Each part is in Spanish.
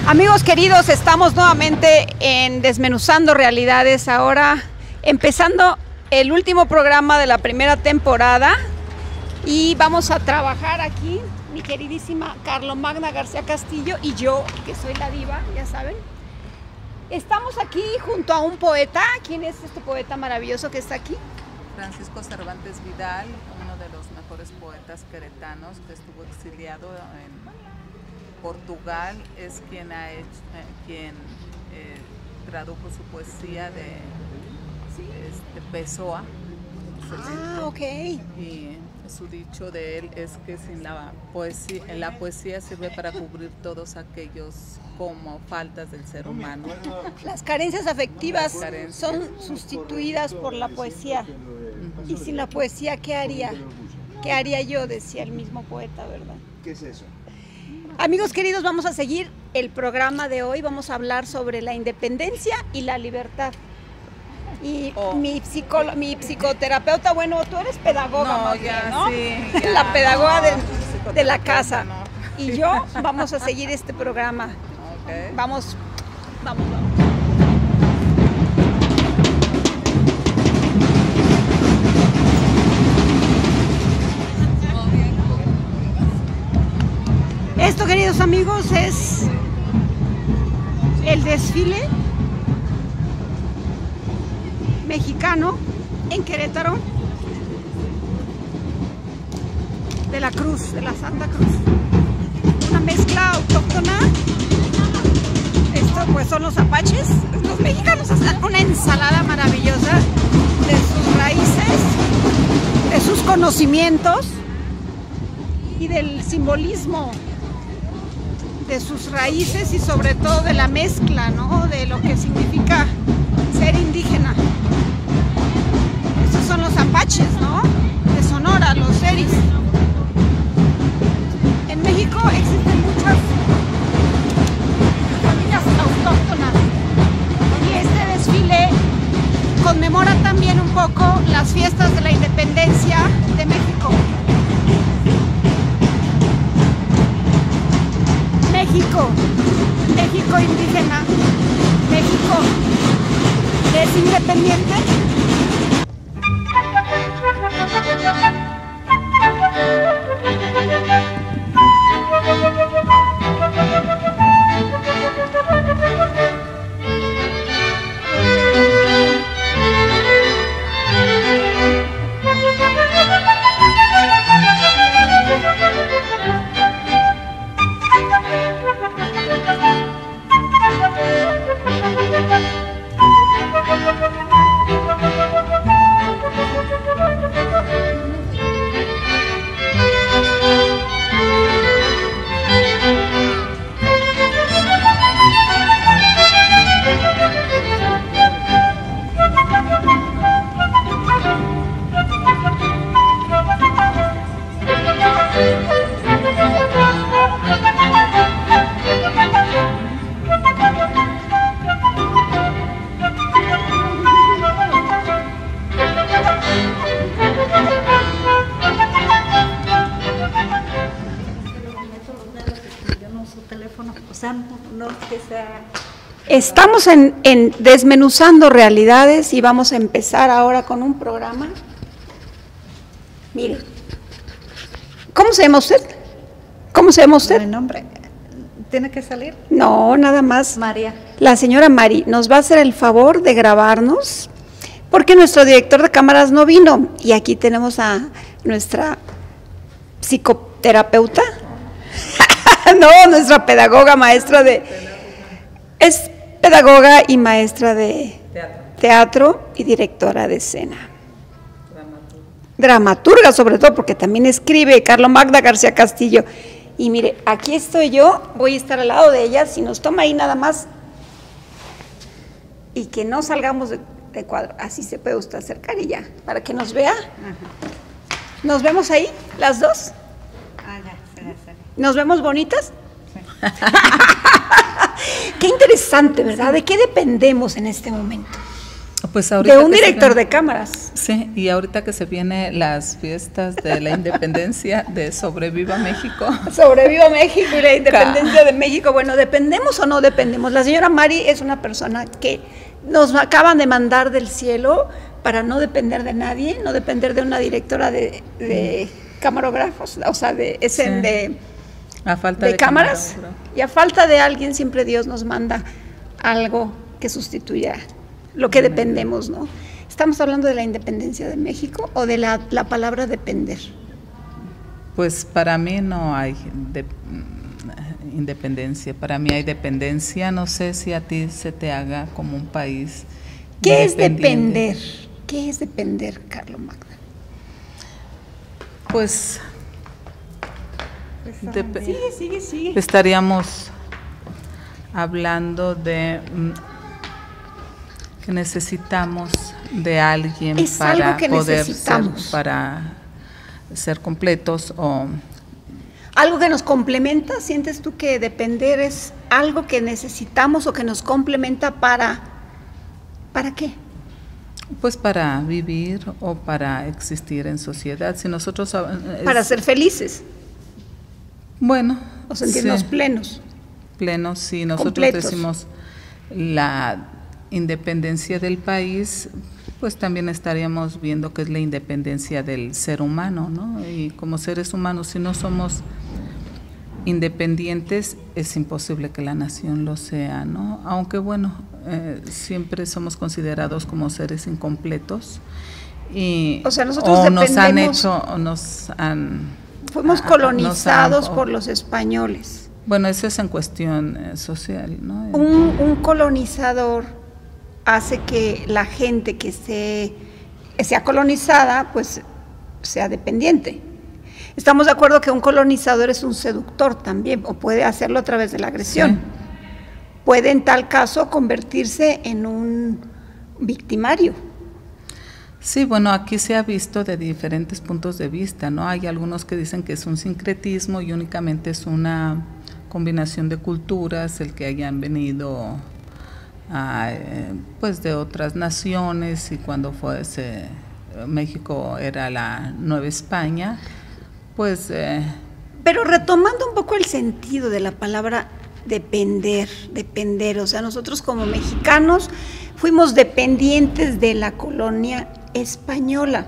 Amigos queridos, estamos nuevamente en Desmenuzando Realidades, ahora empezando el último programa de la primera temporada y vamos a trabajar aquí, mi queridísima Carlomagna García Castillo y yo, que soy la diva, ya saben. Estamos aquí junto a un poeta. ¿Quién es este poeta maravilloso que está aquí? Francisco Cervantes Vidal, uno de los mejores poetas queretanos que estuvo exiliado en Portugal, es quien tradujo su poesía de Pessoa. Ok. Y su dicho de él es que sin la poesía sirve para cubrir todos aquellos como faltas del ser humano. Las carencias afectivas son sustituidas por la poesía. Y sin la poesía, ¿qué haría? ¿Qué haría yo? Decía el mismo poeta, ¿verdad? ¿Qué es eso? Amigos queridos, vamos a seguir el programa de hoy. Vamos a hablar sobre la independencia y la libertad. Y mi psicoterapeuta, bueno, tú eres pedagoga más bien, ¿no? Sí, ya, la pedagoga no, de la casa. no. Y yo vamos a seguir este programa. Okay. Vamos. Esto, queridos amigos, es el desfile mexicano en Querétaro de la Cruz, de la Santa Cruz. Una mezcla autóctona. Esto pues son los apaches. Los mexicanos hacen una ensalada maravillosa de sus raíces, de sus conocimientos y del simbolismo de sus raíces y sobre todo de la mezcla, ¿no? De lo que significa ser indígena. Estos son los apaches, ¿no? De Sonora, los seris. En México existen muchas familias autóctonas y este desfile conmemora también un poco las fiestas de la independencia de México. México indígena, México es independiente. Estamos en Desmenuzando Realidades y vamos a empezar ahora con un programa. Mire, ¿cómo se llama usted? ¿Cómo se llama usted? Mi nombre. ¿Tiene que salir? No, nada más. María. La señora Mari nos va a hacer el favor de grabarnos porque nuestro director de cámaras no vino y aquí tenemos a nuestra psicoterapeuta. No, nuestra pedagoga, maestra de... Es pedagoga y maestra de teatro y directora de escena. Dramaturga sobre todo, porque también escribe. Carlomagna García Castillo. Y mire, aquí estoy yo, voy a estar al lado de ella, si nos toma ahí nada más y que no salgamos de cuadro. Así se puede usted acercar y ya, para que nos vea. ¿Nos vemos ahí, las dos? ¿Nos vemos bonitas? Sí. Qué interesante, ¿verdad? ¿De qué dependemos en este momento? Pues ahorita de un director de cámaras. Sí, y ahorita que se vienen las fiestas de la independencia de Sobreviva México. Sobreviva México y la independencia de México. Bueno, ¿dependemos o no dependemos? La señora Mari es una persona que nos acaban de mandar del cielo para no depender de nadie, no depender de una directora de camarógrafos, o sea, a falta de cámaras. Y a falta de alguien, siempre Dios nos manda algo que sustituya lo que dependemos, ¿no? ¿Estamos hablando de la independencia de México o de la palabra depender? Pues para mí no hay independencia, para mí hay dependencia. No sé si a ti se te haga como un país. ¿Qué es depender? ¿Qué es depender, Carlo Magda? Pues sigue. Estaríamos hablando de que necesitamos de alguien para ser completos, o algo que nos complementa. ¿Sientes tú que depender es algo que necesitamos o que nos complementa para qué? Pues para vivir o para existir en sociedad. Si nosotros para ser felices. Bueno, o sentirnos plenos. Plenos, si nosotros completos. Decimos la independencia del país, pues también estaríamos viendo que es la independencia del ser humano, ¿no? Y como seres humanos, si no somos independientes, es imposible que la nación lo sea, ¿no? Aunque bueno, siempre somos considerados como seres incompletos. Y, o sea, nosotros fuimos colonizados por los españoles. Bueno, eso es en cuestión social, ¿no? Un colonizador hace que la gente que sea colonizada, pues sea dependiente. Estamos de acuerdo que un colonizador es un seductor también, o puede hacerlo a través de la agresión. Sí. Puede en tal caso convertirse en un victimario. Sí, bueno, aquí se ha visto de diferentes puntos de vista, ¿no? Hay algunos que dicen que es un sincretismo y únicamente es una combinación de culturas, el que hayan venido pues de otras naciones, y cuando México era la Nueva España, pues... Pero retomando un poco el sentido de la palabra depender, o sea, nosotros como mexicanos fuimos dependientes de la colonia española,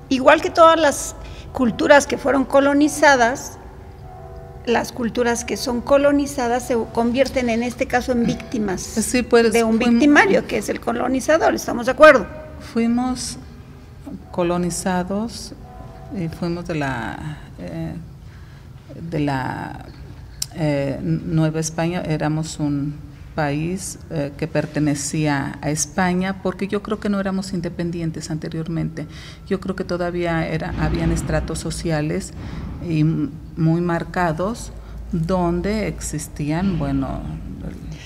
igual que todas las culturas que fueron colonizadas. Las culturas que son colonizadas se convierten en este caso en víctimas de un victimario, que es el colonizador. ¿Estamos de acuerdo? Fuimos colonizados y fuimos de la Nueva España. Éramos un país que pertenecía a España, porque yo creo que no éramos independientes anteriormente. Yo creo que todavía habían estratos sociales y muy marcados donde existían, bueno,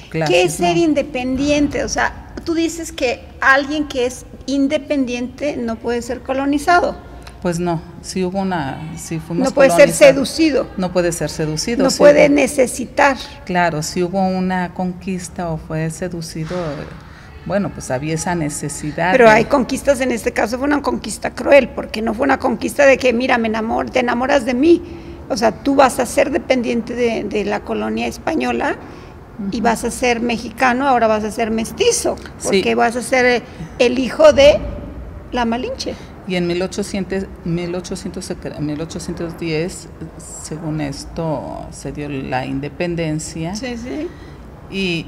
clases. ¿Qué es ser independiente? O sea, tú dices que alguien que es independiente no puede ser colonizado. Pues no, si fuimos no puede ser seducido. No puede ser seducido. No puede necesitar. Claro, si hubo una conquista o fue seducido, bueno, pues había esa necesidad. Pero hay conquistas, en este caso fue una conquista cruel, porque no fue una conquista de que, mira, te enamoras de mí. O sea, tú vas a ser dependiente de la colonia española y vas a ser mexicano, ahora vas a ser mestizo, porque vas a ser el hijo de la Malinche. Y en 1810, según esto, se dio la independencia. Sí, sí. Y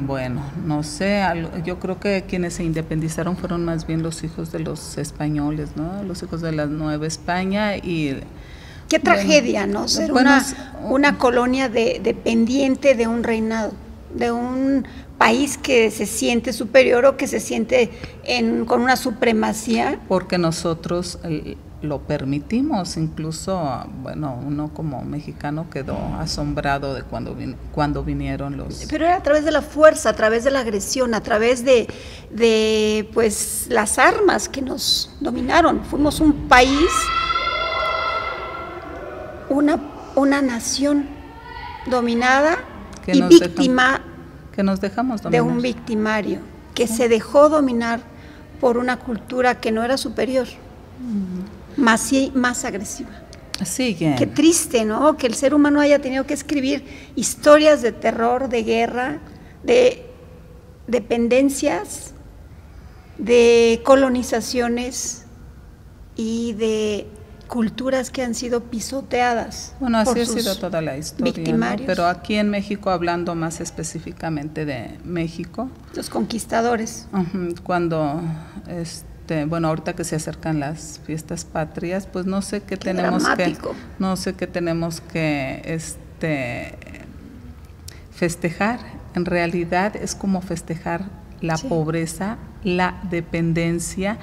bueno, no sé, yo creo que quienes se independizaron fueron más bien los hijos de los españoles, ¿no? Los hijos de la Nueva España. Y qué tragedia, ¿no? Ser una colonia dependiente de un reinado, de un país que se siente superior o que se siente con una supremacía. Porque nosotros lo permitimos, incluso, bueno, uno como mexicano quedó asombrado de cuando vinieron los... Pero era a través de la fuerza, a través de la agresión, a través de pues las armas que nos dominaron. Fuimos un país, una nación dominada y víctima que nos dejamos dominar. De un victimario que se dejó dominar por una cultura que no era superior, más agresiva. Sigue. Qué triste, ¿no? Que el ser humano haya tenido que escribir historias de terror, de guerra, de dependencias, de colonizaciones y de culturas que han sido pisoteadas. Bueno, así por ha sus sido toda la historia, victimarios, ¿no? Pero aquí en México, hablando más específicamente de México, los conquistadores. cuando bueno, ahorita que se acercan las fiestas patrias, pues no sé qué tenemos que festejar. En realidad es como festejar la pobreza, la dependencia.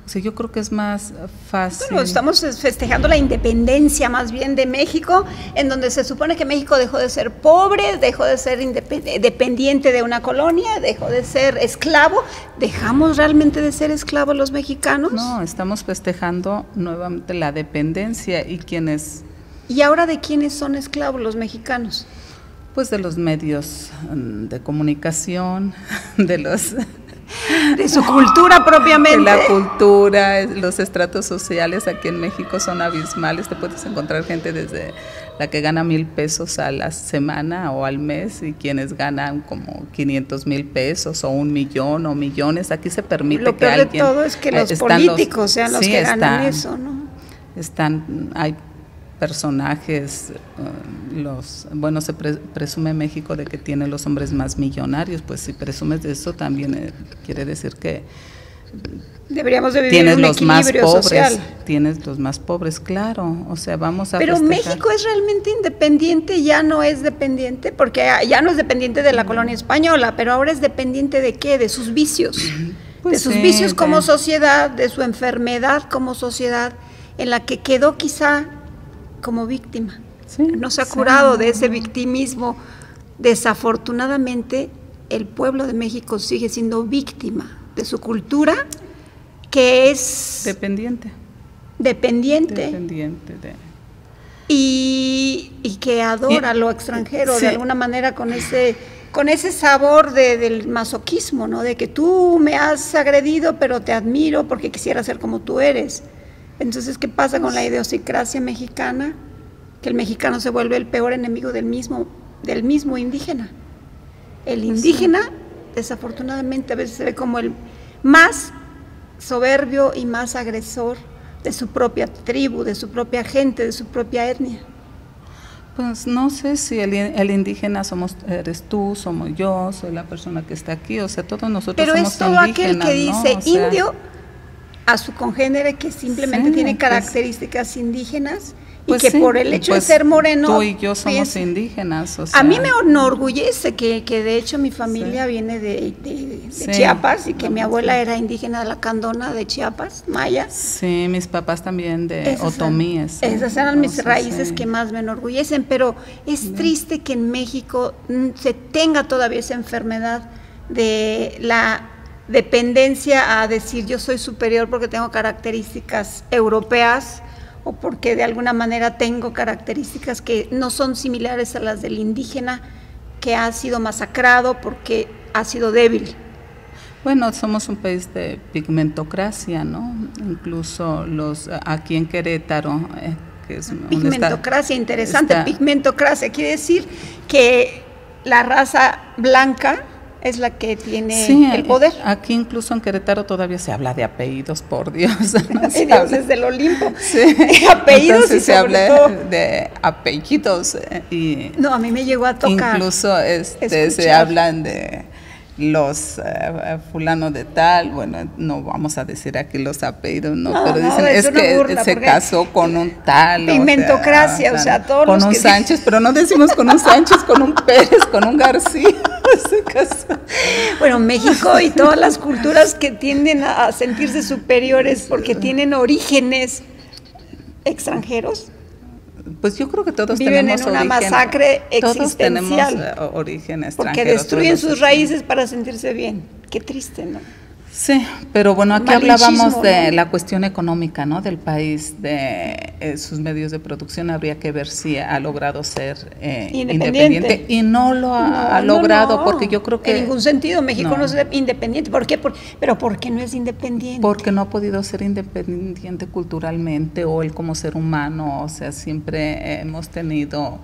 O sea, yo creo que es más fácil. Bueno, estamos festejando la independencia más bien de México, en donde se supone que México dejó de ser pobre, dejó de ser dependiente de una colonia, dejó de ser esclavo. ¿Dejamos realmente de ser esclavos los mexicanos? No, estamos festejando nuevamente la dependencia y quienes... ¿Y ahora de quiénes son esclavos los mexicanos? Pues de los medios de comunicación, de su cultura propiamente. De la cultura, los estratos sociales aquí en México son abismales. Te puedes encontrar gente desde la que gana 1,000 pesos a la semana o al mes y quienes ganan como 500,000 pesos o 1,000,000 o millones. Aquí se permite Lo que peor alguien... de todo es que los políticos sean los que ganan eso, ¿no? Hay personajes, se presume México de que tiene los hombres más millonarios, pues si presumes de eso también quiere decir que deberíamos de vivir tienes un los más equilibrio pobres, social. Tienes los más pobres, claro, o sea, vamos a Pero festejar. México es realmente independiente, ya no es dependiente, porque ya no es dependiente de la colonia española, pero ahora es dependiente ¿de qué? De sus vicios, pues de sus vicios como sociedad, de su enfermedad como sociedad, en la que quedó quizá como víctima. No se ha curado de ese victimismo. Desafortunadamente, el pueblo de México sigue siendo víctima de su cultura, que es dependiente y que adora lo extranjero de alguna manera con ese sabor del masoquismo, ¿no? De que tú me has agredido, pero te admiro porque quisiera ser como tú eres. Entonces, ¿qué pasa con la idiosincrasia mexicana? Que el mexicano se vuelve el peor enemigo del mismo indígena. El indígena, desafortunadamente, a veces se ve como el más soberbio y más agresor de su propia tribu, de su propia gente, de su propia etnia. Pues no sé si el indígena eres tú, somos yo, soy la persona que está aquí, o sea, todos nosotros somos indígenas. Pero es todo aquel que dice, ¿no? O sea, indio a su congénere que simplemente tiene características indígenas y pues que por el hecho de ser moreno... Tú y yo somos indígenas. O sea, a mí me enorgullece que de hecho mi familia viene de Chiapas y que mi abuela era indígena de la Candona de Chiapas, maya. Sí, mis papás también de otomíes. Esas eran mis raíces que más me enorgullecen, pero es triste que en México se tenga todavía esa enfermedad de la dependencia a decir yo soy superior porque tengo características europeas o porque de alguna manera tengo características que no son similares a las del indígena que ha sido masacrado porque ha sido débil. Bueno, somos un país de pigmentocracia, ¿no? Incluso aquí en Querétaro, que es pigmentocracia, interesante. Pigmentocracia quiere decir que la raza blanca es la que tiene el poder. Aquí incluso en Querétaro todavía se habla de apellidos, por Dios. No Dios desde el Olimpo. Sí. Apellidos. Entonces y se habla todo de apellidos. Y no, a mí me llegó a tocar. Incluso se hablan de los fulano de tal, bueno, no vamos a decir aquí los apellidos, pero dicen es que burla, se casó con un tal. Pigmentocracia, o sea todos con los un Sánchez, pero no decimos con un Sánchez, con un Pérez, con un García. Se casó. Bueno, México y todas las culturas que tienden a sentirse superiores porque tienen orígenes extranjeros. Pues yo creo que todos viven tenemos en una masacre existencial. Todos tenemos origen extranjero. Porque destruyen sus raíces para sentirse bien. Qué triste, ¿no? Sí, pero bueno, aquí Malinchismo, hablábamos de ¿no? la cuestión económica, ¿no? Del país, de sus medios de producción. Habría que ver si ha logrado ser independiente y no lo ha logrado, porque yo creo que en ningún sentido México no. no es independiente. ¿Por qué? Pero ¿por qué no es independiente? Porque no ha podido ser independiente culturalmente o él como ser humano. O sea, siempre hemos tenido,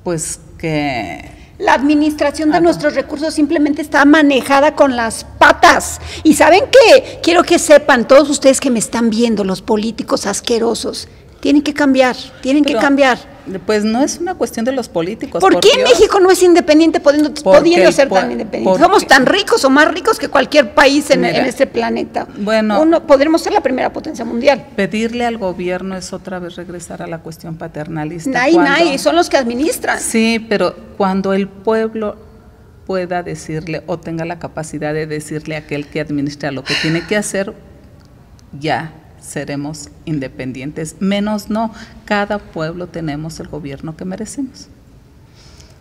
pues, que la administración de nuestros recursos simplemente está manejada con las patas. Y ¿saben qué? Quiero que sepan, todos ustedes que me están viendo, los políticos asquerosos, tienen que cambiar, que cambiar. Pues no es una cuestión de los políticos. ¿Por qué México no es independiente pudiendo ser tan independiente? Somos tan ricos o más ricos que cualquier país en este planeta. Bueno, podremos ser la primera potencia mundial. Pedirle al gobierno es otra vez regresar a la cuestión paternalista. Nadie, son los que administran. Sí, pero cuando el pueblo pueda decirle o tenga la capacidad de decirle a aquel que administra lo que tiene que hacer, ya seremos independientes. Menos no, cada pueblo tenemos el gobierno que merecemos.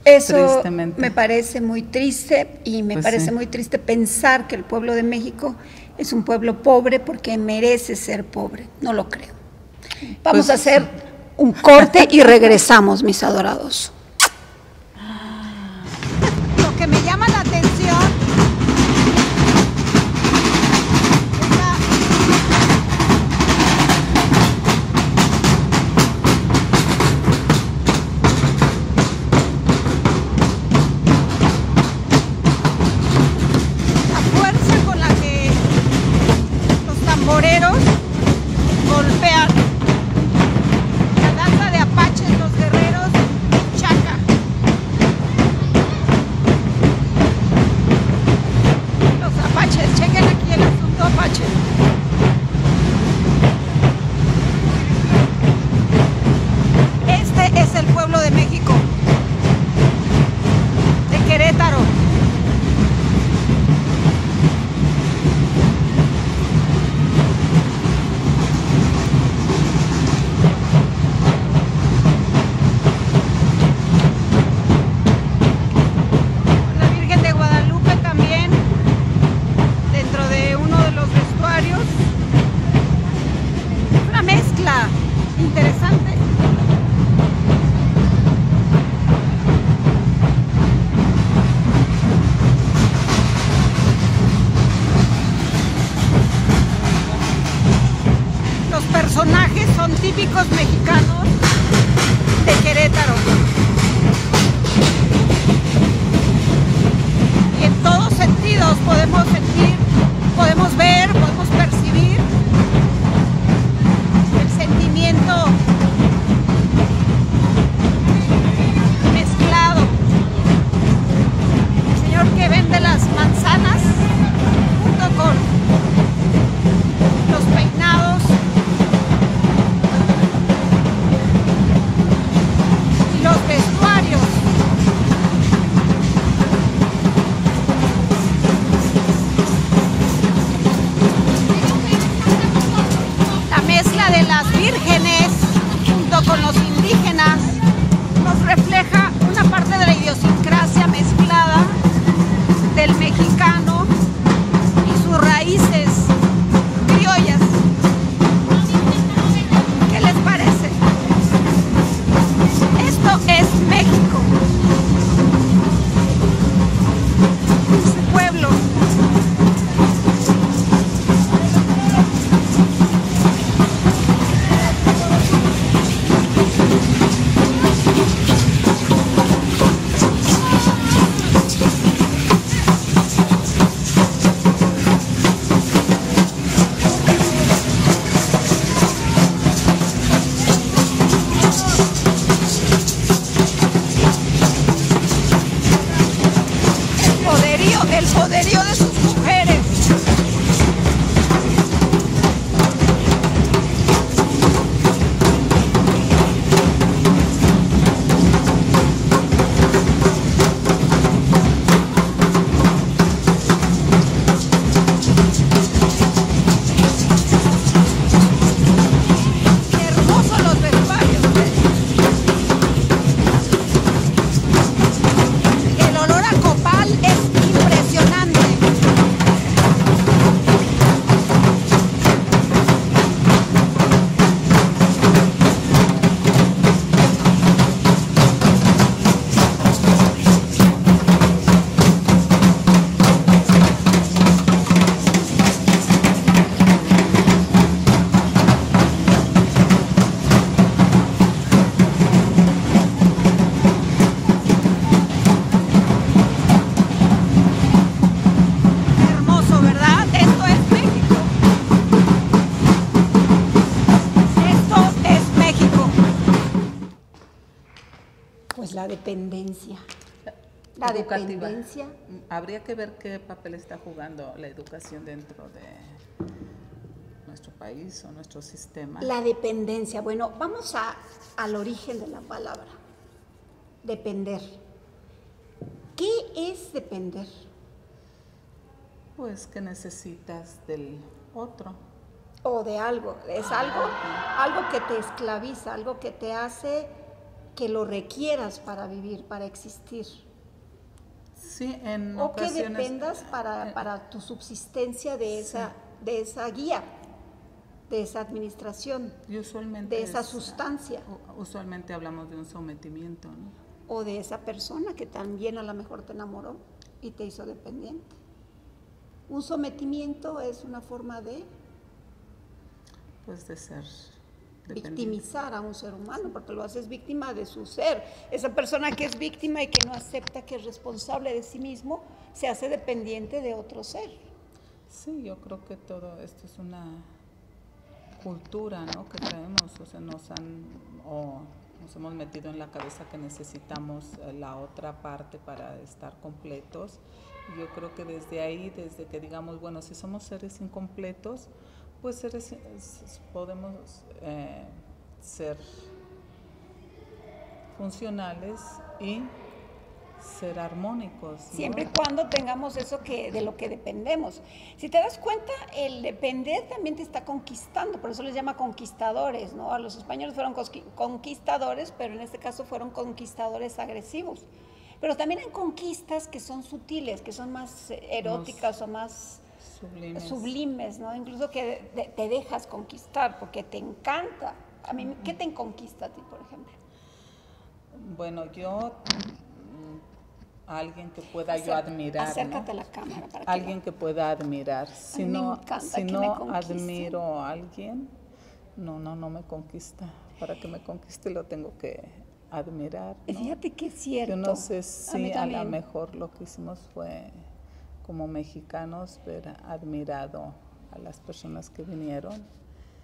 Eso me parece muy triste y me parece muy triste pensar que el pueblo de México es un pueblo pobre porque merece ser pobre. No lo creo. Vamos a hacer un corte y regresamos, mis adorados. Lo que me llama la atención golpean la danza de apaches, los guerreros chaca. Los apaches, chequen aquí el asunto apache. Este es el pueblo de México, de Querétaro. Interesante. Pues la dependencia. La educativa. dependencia. Habría que ver qué papel está jugando la educación dentro de nuestro país o nuestro sistema. La dependencia. Bueno, vamos al origen de la palabra. Depender. ¿Qué es depender? Pues que necesitas del otro. O de algo. Es algo que te esclaviza, algo que te hace que lo requieras para vivir, para existir. Sí, en o que ocasiones, dependas para tu subsistencia de esa guía, de esa administración, y usualmente de esa sustancia. Usualmente hablamos de un sometimiento, ¿no? O de esa persona que también a lo mejor te enamoró y te hizo dependiente. Un sometimiento es una forma de Pues de ser victimizar a un ser humano, porque lo haces víctima de su ser. Esa persona que es víctima y que no acepta que es responsable de sí mismo, se hace dependiente de otro ser. Sí, yo creo que todo esto es una cultura, ¿no?, que traemos, o sea, nos hemos metido en la cabeza que necesitamos la otra parte para estar completos. Y yo creo que desde ahí, desde que digamos, bueno, si somos seres incompletos, pues podemos ser funcionales y ser armónicos, ¿no? Siempre y cuando tengamos eso de lo que dependemos. Si te das cuenta, el depender también te está conquistando, por eso les llama conquistadores, ¿no? A los españoles fueron conquistadores, pero en este caso fueron conquistadores agresivos. Pero también hay conquistas que son sutiles, que son más eróticas o más sublimes, ¿no? Incluso que te dejas conquistar porque te encanta. A mí, ¿qué te conquista a ti, por ejemplo? Bueno, alguien que pueda yo admirar, acércate ¿no? a la cámara para alguien que pueda admirar. Si no admiro a alguien, no me conquista. Para que me conquiste lo tengo que admirar, ¿no? Fíjate que es cierto. Yo no sé si a lo mejor lo que hicimos fue, como mexicanos, ver admirado a las personas que vinieron.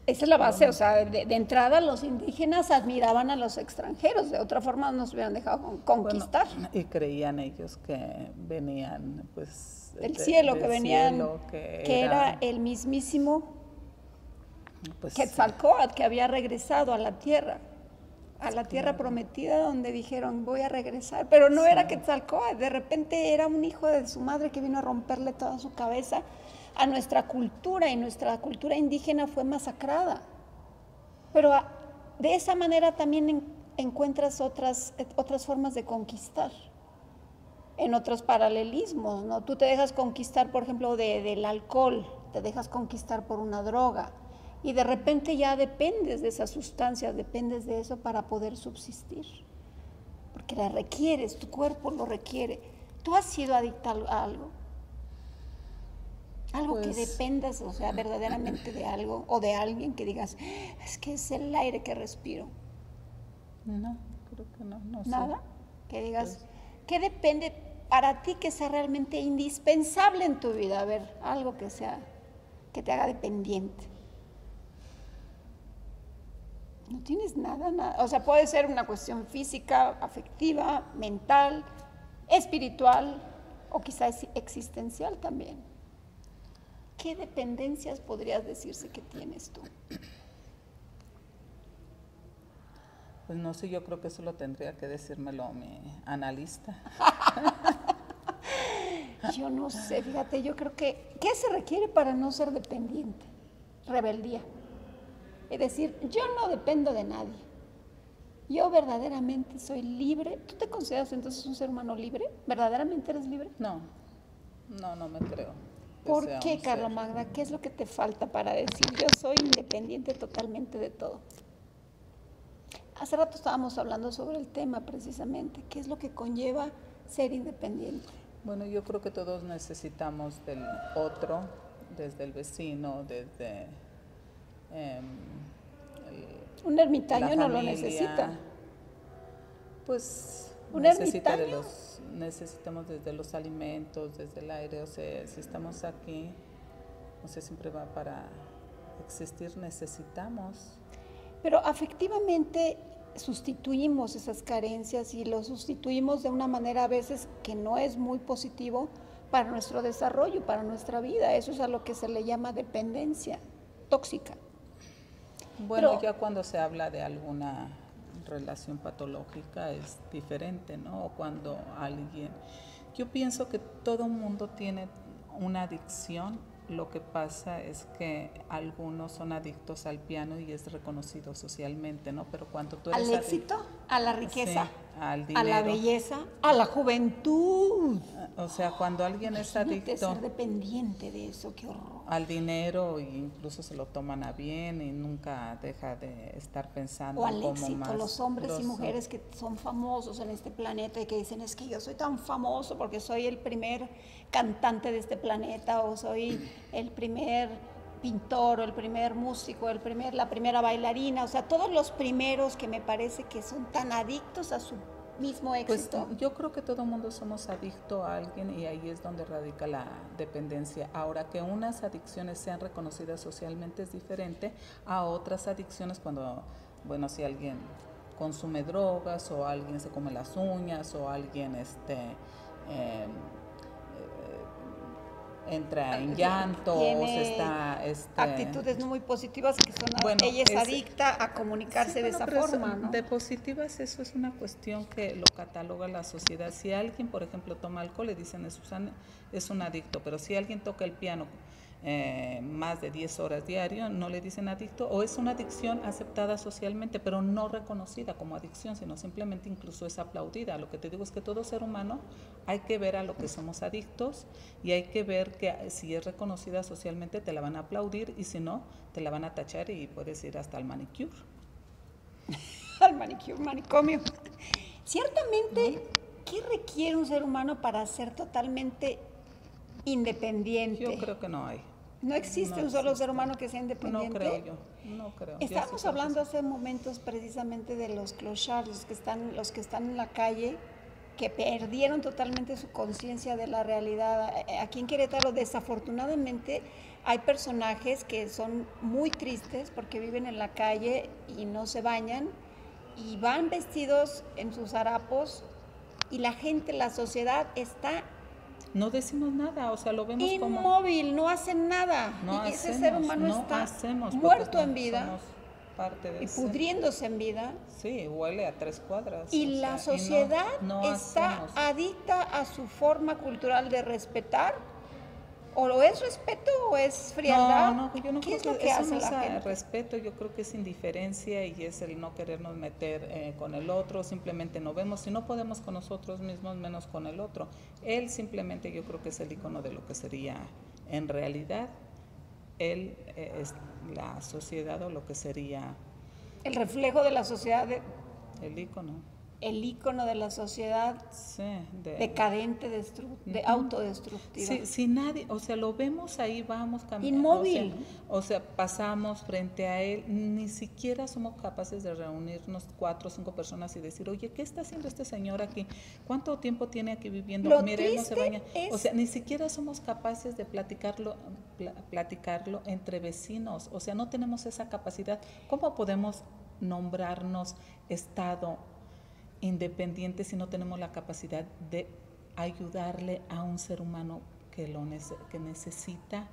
Esa es la base, o sea, de entrada los indígenas admiraban a los extranjeros, de otra forma nos hubieran dejado conquistar. Bueno, y creían ellos que venían, pues, del cielo, que venían, cielo, que era el mismísimo pues, Quetzalcóatl, que había regresado a la tierra prometida, donde dijeron, voy a regresar, pero no era Quetzalcóatl, de repente era un hijo de su madre que vino a romperle toda su cabeza a nuestra cultura, y nuestra cultura indígena fue masacrada. Pero de esa manera también encuentras otras formas de conquistar, en otros paralelismos, ¿no? Tú te dejas conquistar, por ejemplo, del alcohol, te dejas conquistar por una droga, y de repente ya dependes de esas sustancias, dependes de eso para poder subsistir, porque la requieres, tu cuerpo lo requiere. ¿Tú has sido adicta a algo? Algo pues, que dependas, o sea, verdaderamente de algo o de alguien que digas, es que es el aire que respiro. No, creo que no ¿Nada? sé. Que digas, pues, ¿qué depende para ti que sea realmente indispensable en tu vida? A ver, algo que te haga dependiente. No tienes nada. O sea, puede ser una cuestión física, afectiva, mental, espiritual o quizás existencial también. ¿Qué dependencias podrías decirse que tienes tú? Pues no sé, yo creo que eso lo tendría que decírmelo mi analista. Yo no sé, fíjate, yo creo que ¿qué se requiere para no ser dependiente? Rebeldía. Es decir, yo no dependo de nadie. Yo verdaderamente soy libre. ¿Tú te consideras entonces un ser humano libre? ¿Verdaderamente eres libre? No me creo. ¿Por qué, Carla Magda? ¿Qué es lo que te falta para decir yo soy independiente totalmente de todo? Hace rato estábamos hablando sobre el tema precisamente. ¿Qué es lo que conlleva ser independiente? Bueno, yo creo que todos necesitamos del otro, desde el vecino, desde un ermitaño no lo necesita. Pues un ermitaño necesitamos desde los alimentos, desde el aire, o sea, si estamos aquí, o sea, siempre va para existir, necesitamos. Pero afectivamente, sustituimos esas carencias y lo sustituimos de una manera a veces que no es muy positivo para nuestro desarrollo, para nuestra vida. Eso es a lo que se le llama dependencia tóxica. Bueno, ya cuando se habla de alguna relación patológica es diferente, ¿no? O cuando alguien... Yo pienso que todo mundo tiene una adicción. Lo que pasa es que algunos son adictos al piano y es reconocido socialmente, ¿no? Pero cuando tú eres al éxito, a la riqueza, sí, al dinero, a la belleza, a la juventud. O sea, cuando alguien es adicto ser dependiente de eso, qué horror. Al dinero, e incluso se lo toman a bien y nunca deja de estar pensando o al cómo éxito, más los hombres y mujeres que son famosos en este planeta y que dicen es que yo soy tan famoso porque soy el primer cantante de este planeta o soy el primer pintor o el primer músico, la primera bailarina, o sea, todos los primeros que me parece que son tan adictos a su mismo éxito. Pues yo creo que todo mundo somos adicto a alguien y ahí es donde radica la dependencia. Ahora, que unas adicciones sean reconocidas socialmente es diferente a otras adicciones cuando, bueno, si alguien consume drogas o alguien se come las uñas o alguien entra en llanto, tiene está actitudes no muy positivas que son bueno, ella es adicta a comunicarse sí, de esa forma, ¿no? De positivas, eso es una cuestión que lo cataloga la sociedad. Si alguien, por ejemplo, toma alcohol, le dicen es un adicto, pero si alguien toca el piano más de 10 horas diario, no le dicen adicto, o es una adicción aceptada socialmente, pero no reconocida como adicción, sino simplemente incluso es aplaudida. Lo que te digo es que todo ser humano hay que ver a lo que somos adictos y hay que ver que si es reconocida socialmente te la van a aplaudir y si no, te la van a tachar y puedes ir hasta el manicure. Al manicure, manicomio. Ciertamente, ¿qué requiere un ser humano para ser totalmente independiente? Yo creo que no hay. No existe un solo ser humano que sea independiente. No creo yo, no creo. Estábamos hablando hace momentos precisamente de los clochards, los que están en la calle, que perdieron totalmente su conciencia de la realidad. Aquí en Querétaro, desafortunadamente, hay personajes que son muy tristes porque viven en la calle y no se bañan y van vestidos en sus harapos y la gente, la sociedad está no decimos nada, o sea, lo vemos como inmóvil, no hacen nada. No y ese ser humano está muerto en vida y pudriéndose en vida. Sí, huele a 3 cuadras. Y la sociedad está adicta a su forma cultural de respetar. ¿O lo es respeto o es frialdad? No, yo no ¿Qué creo es lo que que eso hace no la es gente? Respeto, yo creo que es indiferencia y es el no querernos meter con el otro, simplemente no vemos, si no podemos con nosotros mismos, menos con el otro. Él simplemente yo creo que es el icono de lo que sería en realidad él es la sociedad o lo que sería el reflejo de la sociedad, el icono. El ícono de la sociedad decadente, autodestructiva. Si nadie, o sea, lo vemos ahí, vamos caminando. Inmóvil. O sea, pasamos frente a él, ni siquiera somos capaces de reunirnos 4 o 5 personas y decir, oye, ¿qué está haciendo este señor aquí? ¿Cuánto tiempo tiene aquí viviendo? Mira, él no se baña. O sea, ni siquiera somos capaces de platicarlo entre vecinos. O sea, no tenemos esa capacidad. ¿Cómo podemos nombrarnos Estado independiente si no tenemos la capacidad de ayudarle a un ser humano que necesita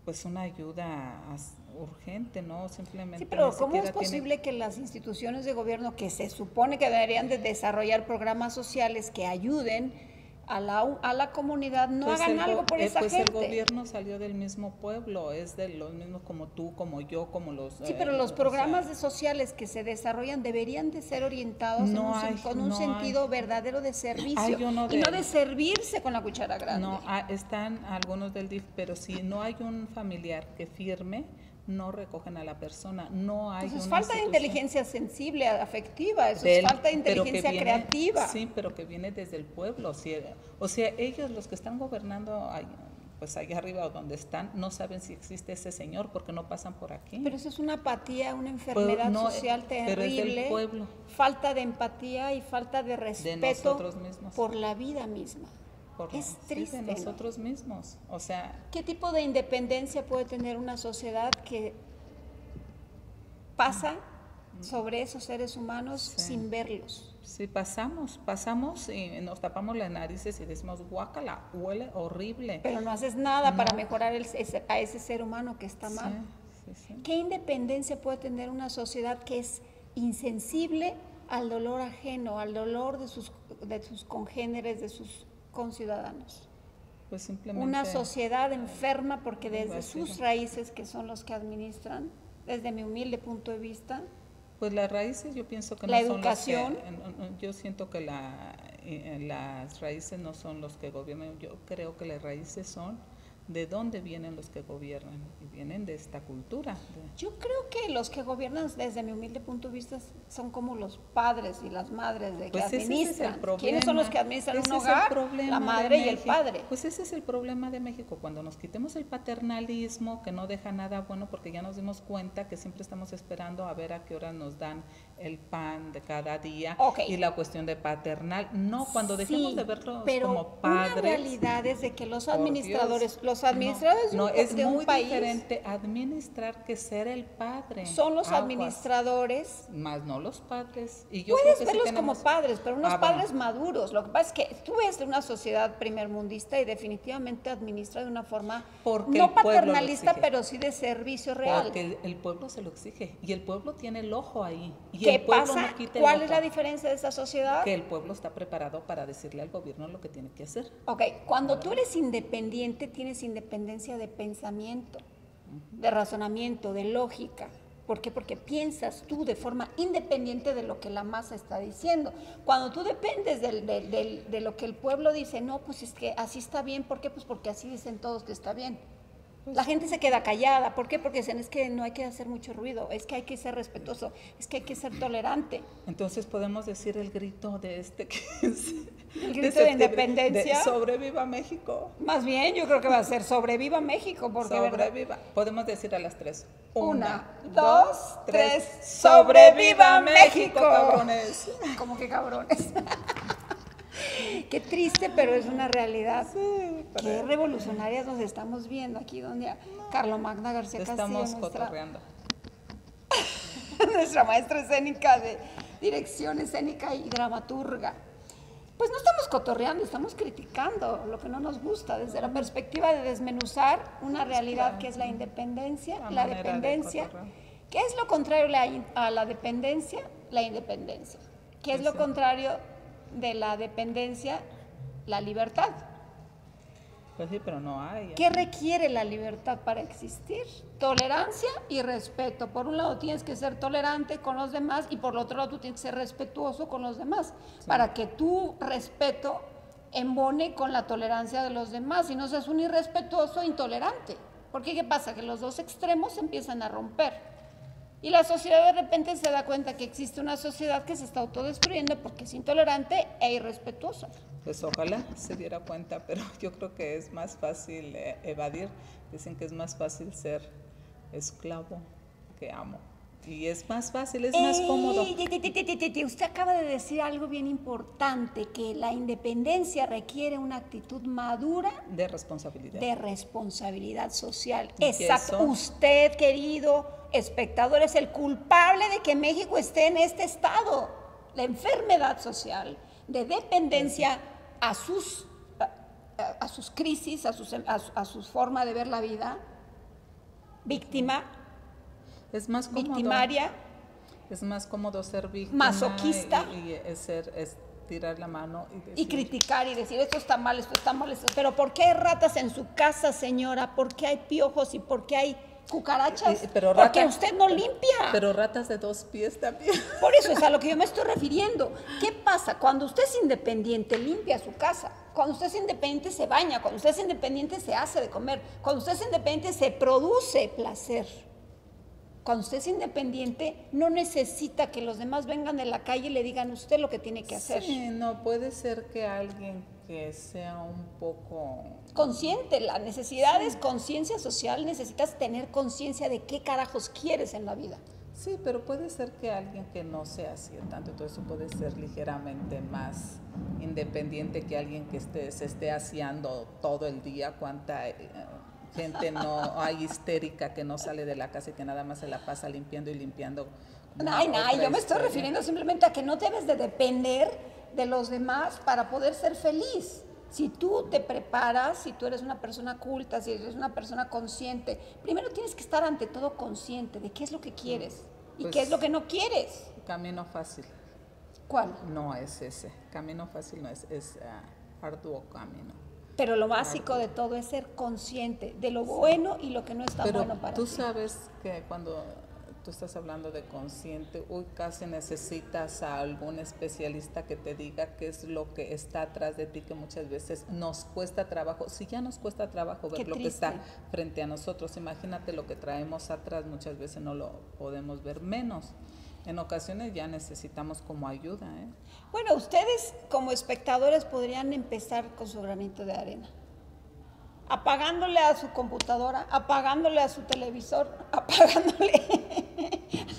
pues una ayuda urgente, ¿no? Simplemente. Sí, pero ¿cómo es posible que las instituciones de gobierno que se supone que deberían de desarrollar programas sociales que ayuden a la comunidad no hagan algo por esa gente? Pues el gobierno salió del mismo pueblo, es de los mismos como tú, como yo, como los... Sí, pero los programas sociales que se desarrollan deberían de ser orientados con un sentido verdadero de servicio y no de servirse con la cuchara grande. No, están algunos del DIF, pero si no hay un familiar que firme, no recogen a la persona, no hay. Eso es falta de inteligencia sensible, afectiva, eso es falta de inteligencia creativa. Sí, pero que viene desde el pueblo. O sea, ellos, los que están gobernando, pues allá arriba o donde están, no saben si existe ese señor porque no pasan por aquí. Pero eso es una apatía, una enfermedad social terrible. Pero es del pueblo. Falta de empatía y falta de respeto de nosotros mismos. Por la vida misma. Es triste, de nosotros mismos, o sea... ¿Qué tipo de independencia puede tener una sociedad que pasa sobre esos seres humanos Sí. sin verlos. Sí, pasamos y nos tapamos las narices y decimos, guácala, huele horrible. Pero no haces nada para No. mejorar a ese ser humano que está mal. Sí, sí, sí. ¿Qué independencia puede tener una sociedad que es insensible al dolor ajeno, al dolor de sus congéneres, de sus conciudadanos? Pues simplemente Una sociedad enferma porque desde vacía. sus raíces, que son los que administran, desde mi humilde punto de vista, Pues las raíces yo pienso que La no educación. son los que, yo siento que las raíces no son los que gobiernan, yo creo que las raíces son de dónde vienen los que gobiernan, y vienen de esta cultura. yo creo que los que gobiernan desde mi humilde punto de vista son como los padres y las madres de que Pues ese es el administran. problema. ¿Quiénes son los que administran Ese un es el hogar? problema La de madre y el México. padre. Pues ese es el problema de México, cuando nos quitemos el paternalismo, que no deja nada bueno, porque ya nos dimos cuenta que siempre estamos esperando a ver a qué hora nos dan el pan de cada día, Ok. y la cuestión de paternal, no, cuando dejemos Sí, de verlos pero como padres. una realidad es de que los por administradores, Dios, los administradores no, es de un muy país diferente administrar que ser el padre. son los Aguas. administradores. Más no los padres. Y yo Puedes creo que sí verlos tenemos- como padres, pero unos Bueno. padres maduros. Lo que pasa es que tú ves de una sociedad primermundista y definitivamente administra de una forma Porque no el pueblo lo paternalista, exige. pero sí de servicio real. Porque el pueblo se lo exige y el pueblo tiene el ojo ahí. Y ¿Qué el pueblo pasa? no quita el ¿Cuál ojo. es la diferencia de esta sociedad? Que el pueblo está preparado para decirle al gobierno lo que tiene que hacer. Ok, cuando tú eres independiente, tienes independencia de pensamiento, de razonamiento, de lógica. ¿Por qué? Porque piensas tú de forma independiente de lo que la masa está diciendo. Cuando tú dependes de lo que el pueblo dice, no, pues es que así está bien. ¿Por qué? Pues porque así dicen todos que está bien. La gente se queda callada. ¿Por qué? Porque dicen, es que no hay que hacer mucho ruido, es que hay que ser respetuoso, es que hay que ser tolerante. Entonces podemos decir el grito de este que es El grito de septiembre, independencia. de sobreviva México. Más bien, yo creo que va a ser sobreviva México, porque ¿verdad? Sobreviva. Podemos decir a las 3. Una, dos, tres. ¡Sobreviva ¡Sobreviva México, México! cabrones! Como que cabrones. Qué triste, pero es una realidad. Sí, Qué revolucionarias nos estamos viendo aquí, donde Carlomagna García Castillo, estamos nuestra, cotorreando. nuestra maestra escénica de dirección escénica y dramaturga. Pues no estamos cotorreando, estamos criticando lo que no nos gusta desde la perspectiva de desmenuzar una realidad que es la independencia, La la manera de dependencia. cotorrear. ¿Qué es lo contrario a la dependencia? La independencia. ¿Qué es lo Sí. contrario de la dependencia? La libertad. Pues sí, pero no hay. ¿Qué requiere la libertad para existir? Tolerancia y respeto. Por un lado tienes que ser tolerante con los demás y por el otro lado tú tienes que ser respetuoso con los demás, para que tu respeto embone con la tolerancia de los demás y no seas un irrespetuoso intolerante. Porque ¿qué pasa? Que los dos extremos se empiezan a romper. Y la sociedad de repente se da cuenta que existe una sociedad que se está autodestruyendo porque es intolerante e irrespetuosa. Pues ojalá se diera cuenta, pero yo creo que es más fácil evadir. Dicen que es más fácil ser esclavo que amo. Y es más fácil, es más cómodo. Usted acaba de decir algo bien importante, que la independencia requiere una actitud madura De responsabilidad. de responsabilidad social. ¿Y qué Exacto. eso? Usted, querido espectador, es el culpable de que México esté en este estado. La enfermedad social de dependencia a sus crisis, a su forma de ver la vida, víctima, Es más cómodo. victimaria, Es más cómodo ser víctima. masoquista. Y es tirar la mano y decir, y criticar y decir esto está mal, pero ¿por qué hay ratas en su casa, señora? ¿Por qué hay piojos y por qué hay cucarachas? pero porque rata- usted no limpia. Pero ratas de 2 pies también. Por eso es a lo que yo me estoy refiriendo. ¿Qué pasa? Cuando usted es independiente, limpia su casa. Cuando usted es independiente, se baña. Cuando usted es independiente, se hace de comer. Cuando usted es independiente, se produce placer. Cuando usted es independiente, no necesita que los demás vengan de la calle y le digan a usted lo que tiene que hacer. Sí, no, puede ser que alguien que sea un poco... Consciente, la necesidad es conciencia social, necesitas tener conciencia de qué carajos quieres en la vida. Sí, pero puede ser que alguien que no sea así tanto, entonces puede ser ligeramente más independiente que alguien que se esté aseando todo el día. Cuánta gente no hay histérica que no sale de la casa y que nada más se la pasa limpiando y limpiando Yo me estoy refiriendo simplemente a que no debes de depender de los demás para poder ser feliz. Si tú te preparas, si tú eres una persona culta, si eres una persona consciente, primero tienes que estar ante todo consciente de qué es lo que quieres y Pues, qué es lo que no quieres. Camino fácil. ¿Cuál? No es ese. Camino fácil no es, arduo camino. Pero lo básico de todo es ser consciente de lo bueno y lo que no está Pero bueno para ti. tú sabes que cuando tú estás hablando de consciente, casi necesitas a algún especialista que te diga qué es lo que está atrás de ti, que muchas veces nos cuesta trabajo. Si ya nos cuesta trabajo ver lo que está frente a nosotros, imagínate lo que traemos atrás, muchas veces no lo podemos ver, menos. En ocasiones ya necesitamos como ayuda, ¿eh? Bueno, ustedes como espectadores podrían empezar con su granito de arena. Apagándole a su computadora, apagándole a su televisor, apagándole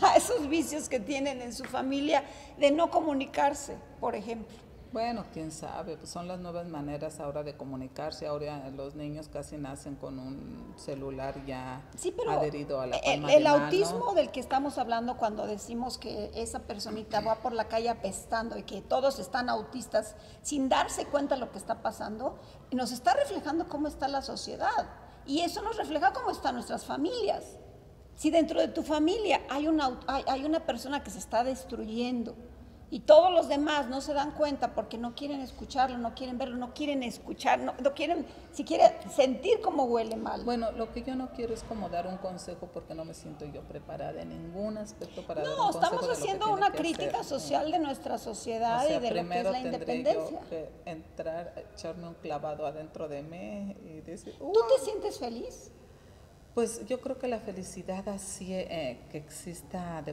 a esos vicios que tienen en su familia de no comunicarse, por ejemplo. Bueno, quién sabe, pues son las nuevas maneras ahora de comunicarse. Ahora los niños casi nacen con un celular ya adherido a la palma de mano. El autismo del que estamos hablando cuando decimos que esa personita va por la calle apestando y que todos están autistas sin darse cuenta de lo que está pasando, nos está reflejando cómo está la sociedad. Y eso nos refleja cómo están nuestras familias. Si dentro de tu familia hay una persona que se está destruyendo, y todos los demás no se dan cuenta porque no quieren escucharlo, no quieren verlo, no quieren escuchar, no quieren siquiera sentir cómo huele mal. Bueno, lo que yo no quiero es como dar un consejo porque no me siento yo preparada en ningún aspecto para dar un consejo. No, estamos haciendo una crítica social de nuestra sociedad y de lo que es la independencia. Yo que entrar, echarme un clavado adentro de mí y decir, ¿tú te sientes feliz? Pues yo creo que la felicidad así que exista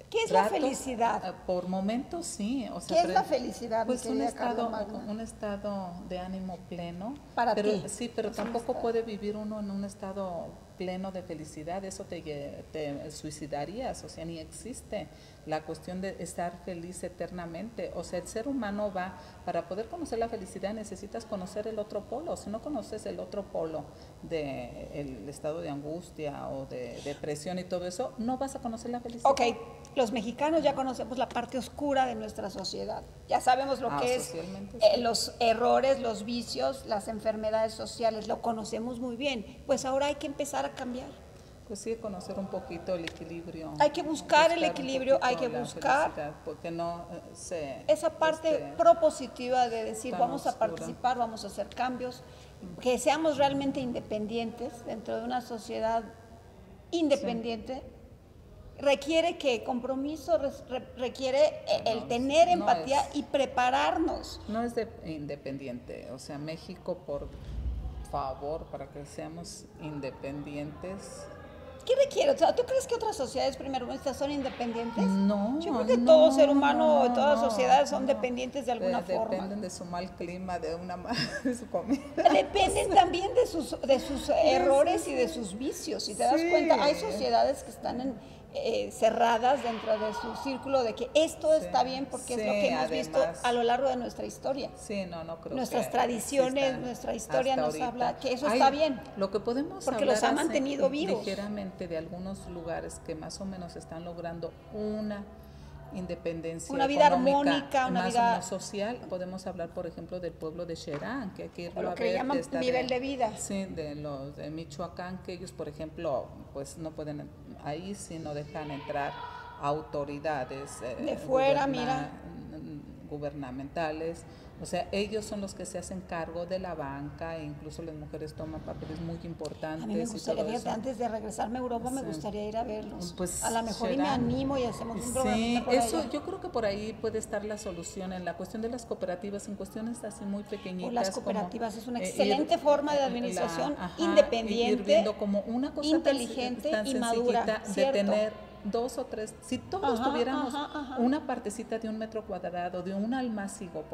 ¿Qué es la felicidad? Por momentos sí. O sea, ¿Qué es la felicidad? Pues un estado de ánimo pleno. Para ti. Sí, pero tampoco puede vivir uno en un estado pleno de felicidad. Eso te suicidarías, o sea, ni existe la cuestión de estar feliz eternamente. O sea, el ser humano para poder conocer la felicidad necesitas conocer el otro polo. Si no conoces el otro polo del estado de angustia o de depresión y todo eso, no vas a conocer la felicidad. Ok, los mexicanos ya conocemos la parte oscura de nuestra sociedad. Ya sabemos lo que es los errores, los vicios, las enfermedades sociales. Lo conocemos muy bien. Pues ahora hay que empezar a cambiar. Pues sí, conocer un poquito el equilibrio. Hay que buscar el equilibrio, hay que buscar porque no esa parte propositiva de decir vamos a participar, vamos a hacer cambios, que seamos realmente independientes dentro de una sociedad independiente. Sí. Requiere que compromiso, requiere el tener empatía y prepararnos. No es de independiente, o sea, México, por favor, para que seamos independientes. ¿Qué requiere? O sea, ¿tú crees que otras sociedades primermundistas son independientes? No. Yo creo que todo ser humano, todas las sociedades son dependientes de alguna forma. Dependen de su mal clima, de su comida. Dependen también de sus errores y de sus vicios. Si te das cuenta, hay sociedades que están cerradas dentro de su círculo de que esto está bien porque es lo que hemos visto a lo largo de nuestra historia. Sí, no creo. Nuestras tradiciones, nuestra historia nos habla que eso está bien. Lo que podemos porque hablar los ha mantenido vivos. Ligeramente de algunos lugares que más o menos están logrando una independencia, una vida armónica, una vida social. Podemos hablar, por ejemplo, del pueblo de Xerán, que aquí lo que llaman nivel de vida. Sí, de los de Michoacán, que ellos, por ejemplo, pues no pueden, ahí sí no dejan entrar autoridades de fuera, gubernamentales. O sea, ellos son los que se hacen cargo de la banca e incluso las mujeres toman papeles muy importantes. A mí me gustaría, fíjate, antes de regresarme a Europa, me gustaría ir a verlos. Pues, a lo mejor y me animo y hacemos un programa. Sí, eso yo creo que por ahí puede estar la solución en la cuestión de las cooperativas, en cuestiones así muy pequeñitas. O las cooperativas es una excelente forma de administración independiente, como una cosa inteligente tan y madura, de tener 2 o 3, si todos tuviéramos una partecita de 1 metro cuadrado, de un almácigo,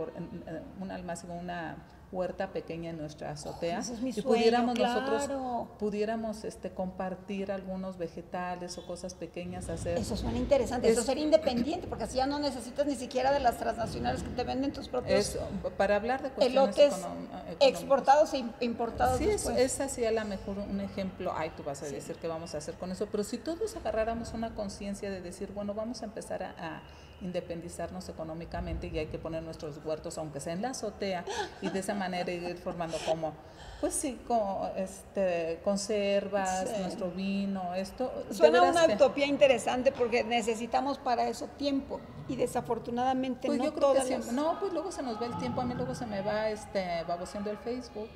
una huerta pequeña en nuestra azotea, ese es mi y sueño, pudiéramos claro. nosotros compartir algunos vegetales o cosas pequeñas, hacer. Eso suena interesante, eso ser independiente, porque así ya no necesitas ni siquiera de las transnacionales que te venden tus propios para hablar de cuestiones elotes económicas. exportados e importados Sí, después. esa sí a lo mejor un ejemplo. Ay, tú vas a decir qué vamos a hacer con eso, pero si todos agarráramos una conciencia de decir, bueno, vamos a empezar a independizarnos económicamente y hay que poner nuestros huertos, aunque sea en la azotea, y de esa manera ir formando como, pues sí, conservas, Sí. nuestro vino, esto. Suena una utopía interesante porque necesitamos para eso tiempo y desafortunadamente Pues no yo creo que todas sí. las... No, pues luego se nos va el tiempo, a mí luego se me va baboseando el Facebook.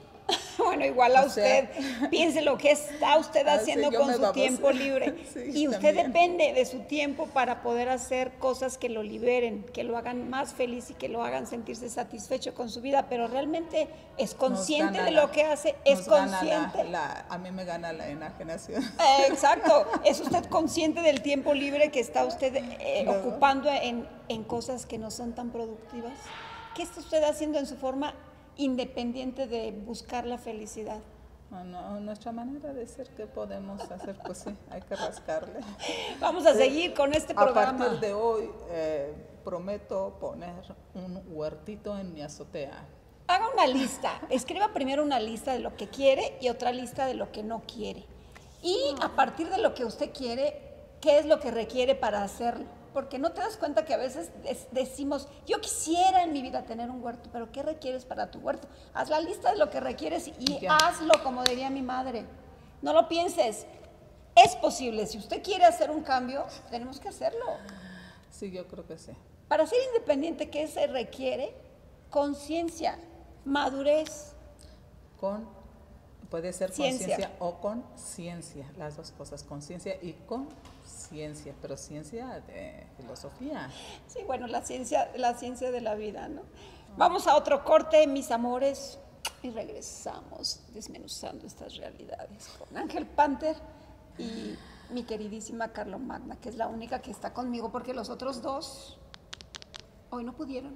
Bueno, igual a O sea, usted, piense lo que está usted haciendo yo con me su baboseo. tiempo libre. Sí, Y usted también. depende de su tiempo para poder hacer cosas que lo liberen, que lo hagan más feliz y que lo hagan sentirse satisfecho con su vida, pero realmente es consciente de lo que hace, es consciente. A mí me gana la enajenación. Exacto, es usted consciente del tiempo libre que está usted ocupando en cosas que no son tan productivas. ¿Qué está usted haciendo en su forma independiente de buscar la felicidad? No, nuestra manera de ser, ¿qué podemos hacer? Pues sí, hay que rascarle. Vamos a seguir con este programa. A partir de hoy prometo poner un huertito en mi azotea. Haga una lista, escriba primero una lista de lo que quiere y otra lista de lo que no quiere. Y a partir de lo que usted quiere, ¿qué es lo que requiere para hacerlo? Porque no te das cuenta que a veces decimos, yo quisiera en mi vida tener un huerto, pero ¿qué requieres para tu huerto? Haz la lista de lo que requieres y Ya. hazlo, como diría mi madre. No lo pienses, es posible. Si usted quiere hacer un cambio, tenemos que hacerlo. Sí, yo creo que sí. Para ser independiente, ¿qué se requiere? Conciencia, madurez. Puede ser Ciencia. conciencia o conciencia, las dos cosas, conciencia y conciencia, pero ciencia de filosofía. Sí, bueno, la ciencia de la vida, ¿no? Vamos a otro corte, mis amores, y regresamos desmenuzando estas realidades con Ángel Panther y mi queridísima Carlomagna, que es la única que está conmigo, porque los otros dos hoy no pudieron.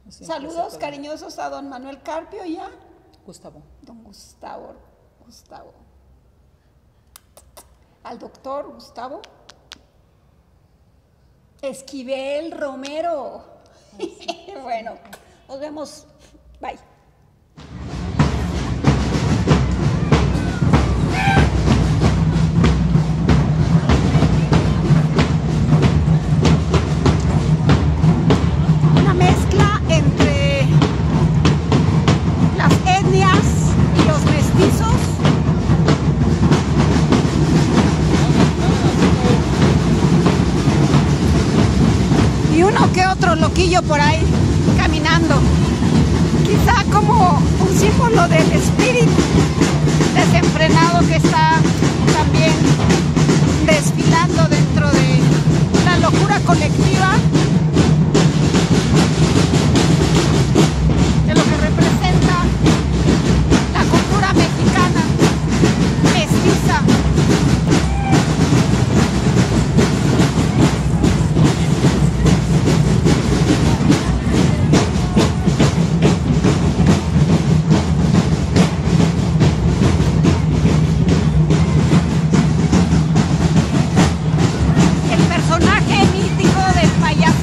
Siempre Saludos se puede. cariñosos a don Manuel Carpio y a Gustavo. don Gustavo. Al doctor Gustavo Esquivel Romero. Bueno, nos vemos. Bye. Una mezcla entre las etnias y los mestizos. Y uno que otro loquillo por ahí caminando. Quizá como un símbolo del espíritu desenfrenado que está también desfilando dentro de la locura colectiva de lo que representa la cultura mexicana mestiza. El personaje mítico del payaso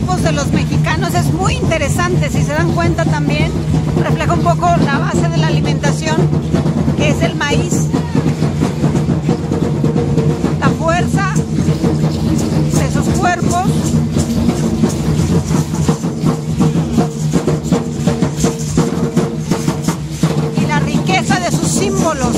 cuerpos de los mexicanos es muy interesante. Si se dan cuenta también, refleja un poco la base de la alimentación, que es el maíz. La fuerza de sus cuerpos. Y la riqueza de sus símbolos.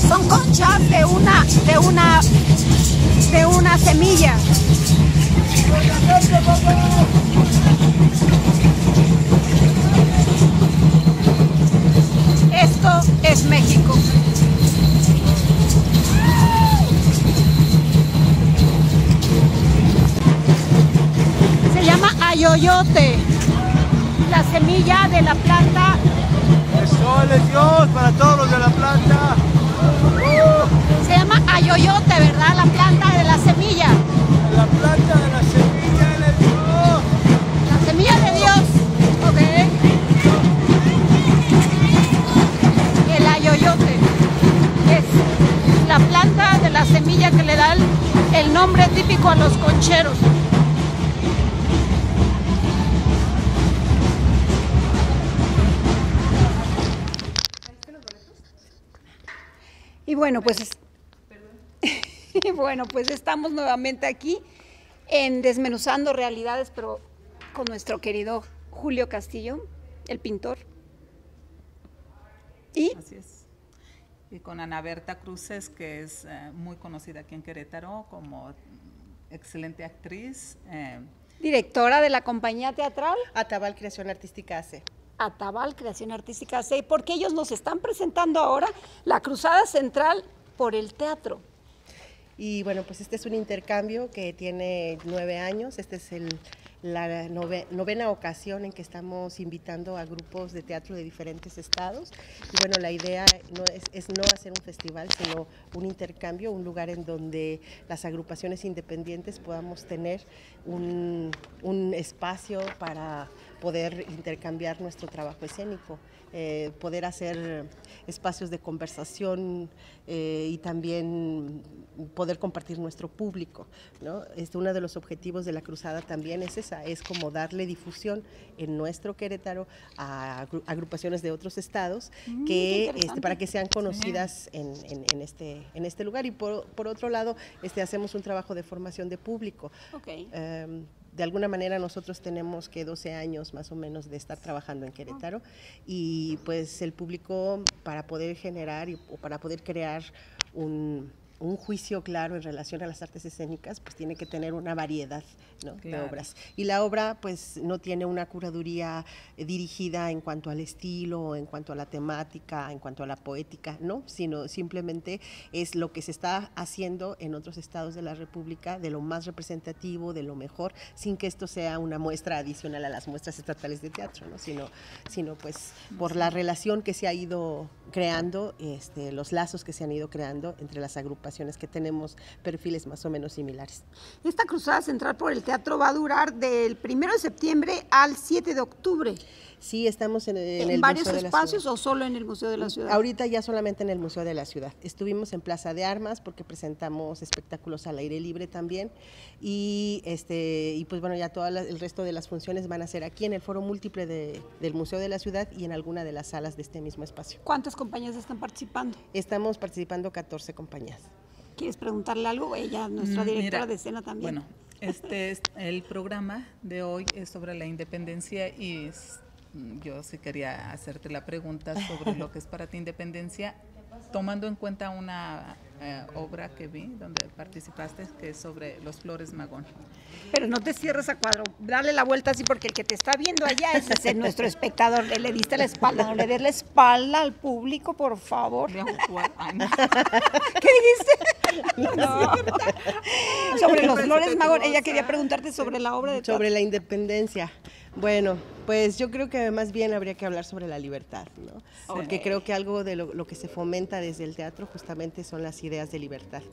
Son conchas de una semilla. Esto es México. Se llama ayoyote, la semilla de la planta. ¡Sol es Dios para todos los de la planta! Se llama ayoyote, ¿verdad? La planta de la semilla. La planta de la semilla de Dios. La semilla de Dios. Ok. El ayoyote es la planta de la semilla que le da el nombre típico a los concheros. Y bueno, pues estamos nuevamente aquí en Desmenuzando Realidades, pero con nuestro querido Julio Castillo, el pintor. ¿Y? Así es. Y con Ana Berta Cruces, que es muy conocida aquí en Querétaro como excelente actriz. Directora de la compañía teatral Atabal Creación Artística AC. Atabal Creación Artística AC, porque ellos nos están presentando ahora la Cruzada Central por el Teatro. Y bueno, pues este es un intercambio que tiene 9 años, esta es la novena ocasión en que estamos invitando a grupos de teatro de diferentes estados. Y bueno, la idea es no hacer un festival, sino un intercambio, un lugar en donde las agrupaciones independientes podamos tener un espacio para poder intercambiar nuestro trabajo escénico, poder hacer espacios de conversación y también poder compartir nuestro público, ¿no? Uno de los objetivos de la Cruzada también es esa, es como darle difusión en nuestro Querétaro a agrupaciones de otros estados para que sean conocidas en este lugar. Y por otro lado, hacemos un trabajo de formación de público. Okay. De alguna manera nosotros tenemos 12 años más o menos de estar trabajando en Querétaro y pues el público para poder generar o para poder crear un juicio claro en relación a las artes escénicas, pues tiene que tener una variedad, ¿no? Claro. De obras. Y la obra pues no tiene una curaduría dirigida en cuanto al estilo, en cuanto a la temática, en cuanto a la poética, no, sino simplemente es lo que se está haciendo en otros estados de la República, de lo más representativo, de lo mejor, sin que esto sea una muestra adicional a las muestras estatales de teatro, ¿no? Sino pues por la relación que se ha ido creando, los lazos que se han ido creando entre las agrupaciones que tenemos perfiles más o menos similares. Esta Cruzada Central por el Teatro va a durar del 1 de septiembre al 7 de octubre. Sí, estamos en el varios Museo de la espacios Ciudad. ¿O solo en el Museo de la Ciudad? Ahorita ya solamente en el Museo de la Ciudad. Estuvimos en Plaza de Armas porque presentamos espectáculos al aire libre también y pues bueno, ya todo el resto de las funciones van a ser aquí en el Foro Múltiple del Museo de la Ciudad y en alguna de las salas de este mismo espacio. ¿Cuántas compañías están participando? Estamos participando 14 compañías. ¿Quieres preguntarle algo? Ella, nuestra directora de escena también. Bueno, El programa de hoy es sobre la independencia y yo sí quería hacerte la pregunta sobre lo que es para ti independencia, tomando en cuenta una obra que vi donde participaste, que es sobre los Flores Magón. Pero no te cierres a cuadro, dale la vuelta así, porque el que te está viendo allá ese es nuestro espectador. Le diste la espalda, no le des la espalda al público, por favor. No. ¿Qué dijiste? No. Sobre los Flores Magón, ella quería preguntarte sobre la obra de teatro. Sobre la independencia. Bueno, pues yo creo que más bien habría que hablar sobre la libertad, ¿no? Porque creo que algo de lo que se fomenta desde el teatro justamente son las ideas de libertad.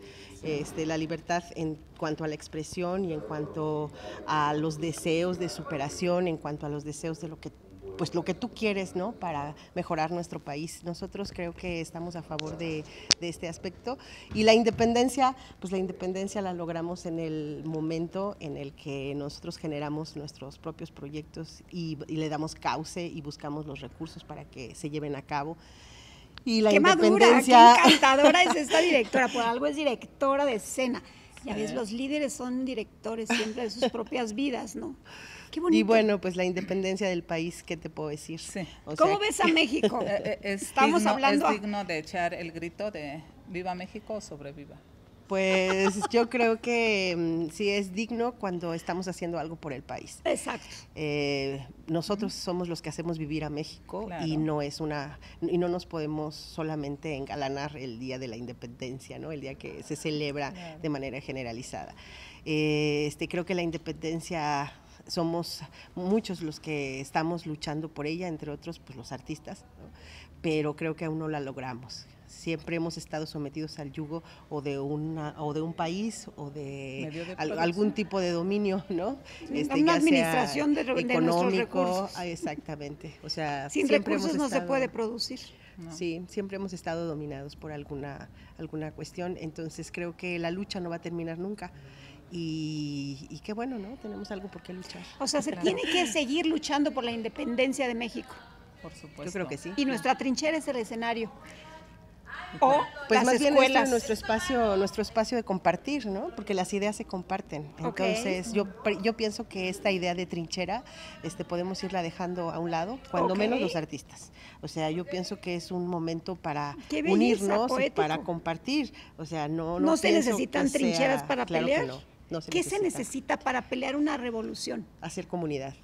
La libertad en cuanto a la expresión y en cuanto a los deseos de superación, en cuanto a los deseos de lo que tú quieres, ¿no? Para mejorar nuestro país. Nosotros creo que estamos a favor de este aspecto. Y la independencia, pues la independencia la logramos en el momento en el que nosotros generamos nuestros propios proyectos y le damos cauce y buscamos los recursos para que se lleven a cabo. Y la qué independencia... madura, qué encantadora es esta directora, por algo es directora de escena. Ya ves, los líderes son directores siempre de sus propias vidas, ¿no? Qué bonito. Y bueno, pues la independencia del país, ¿qué te puedo decir? Sí. ¿Cómo ves a México? Estamos hablando... ¿Es digno de echar el grito de Viva México o sobreviva? Pues yo creo que sí es digno cuando estamos haciendo algo por el país. Exacto. Nosotros somos los que hacemos vivir a México, claro. y no nos podemos solamente engalanar el Día de la Independencia, ¿no? El día que se celebra claro. de manera generalizada. Creo que la independencia somos muchos los que estamos luchando por ella, entre otros pues los artistas, ¿no? Pero creo que aún no la logramos. Siempre hemos estado sometidos al yugo o de un país o de algún tipo de dominio, ¿no? Una administración de económico, exactamente. O sea, sin recursos no se puede producir. No. Sí, siempre hemos estado dominados por alguna cuestión, entonces creo que la lucha no va a terminar nunca. Y qué bueno, ¿no? Tenemos algo por qué luchar. O sea, se tiene que seguir luchando por la independencia de México. Por supuesto. Yo creo que sí. Y nuestra trinchera es el escenario. O pues las más bien escuelas. nuestro espacio de compartir, ¿no? Porque las ideas se comparten. Entonces, yo pienso que esta idea de trinchera podemos irla dejando a un lado, cuando menos los artistas. O sea, yo pienso que es un momento para unirnos y para compartir. O sea, no se necesitan trincheras para claro pelear. No ¿Qué se necesita para pelear una revolución? Hacer comunidad.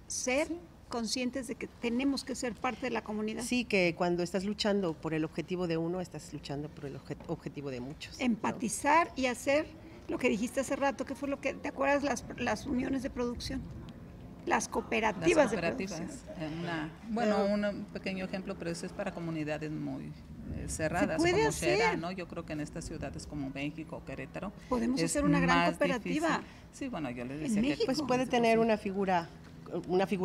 Ser conscientes de que tenemos que ser parte de la comunidad. Sí, que cuando estás luchando por el objetivo de uno, estás luchando por el objetivo de muchos. Empatizar, ¿no? Y hacer lo que dijiste hace rato, que fue lo que, ¿te acuerdas? Las uniones de producción, las cooperativas de producción. Un pequeño ejemplo, pero eso es para comunidades muy cerradas, ¿se puede como hacer? Xera, ¿no? Yo creo que en estas ciudades como México o Querétaro podemos hacer una gran cooperativa. Difícil. Sí, bueno, yo les decía que pues puede tener una figura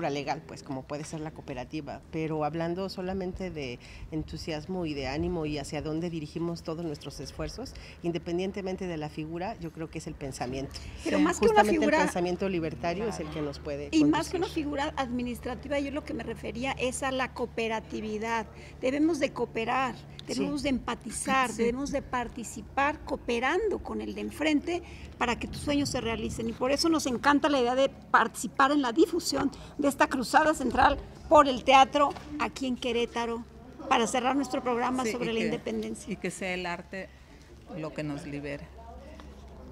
legal, pues como puede ser la cooperativa, pero hablando solamente de entusiasmo y de ánimo y hacia dónde dirigimos todos nuestros esfuerzos, independientemente de la figura, yo creo que es el pensamiento. Pero más que una figura, el pensamiento libertario claro. es el que nos puede y conducir. Más que una figura administrativa, yo lo que me refería es a la cooperatividad. Debemos de cooperar, debemos de empatizar, debemos de participar cooperando con el de enfrente para que tus sueños se realicen, y por eso nos encanta la idea de participar en la difusión de esta cruzada central por el teatro aquí en Querétaro, para cerrar nuestro programa sobre la independencia. Y que sea el arte lo que nos libera.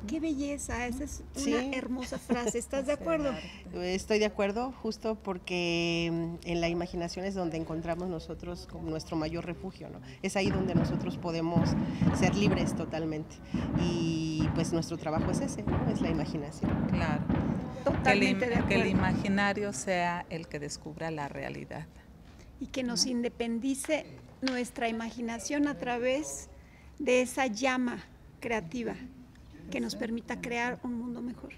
¡Qué belleza! Esa es una hermosa frase. ¿Estás de acuerdo? Estoy de acuerdo, justo porque en la imaginación es donde encontramos nosotros como nuestro mayor refugio, ¿no? Es ahí donde nosotros podemos ser libres totalmente. Y pues nuestro trabajo es ese, ¿no? Es la imaginación. Claro. Totalmente de acuerdo. Que el imaginario sea el que descubra la realidad. Y que nos independice nuestra imaginación a través de esa llama creativa que nos permita crear un mundo mejor.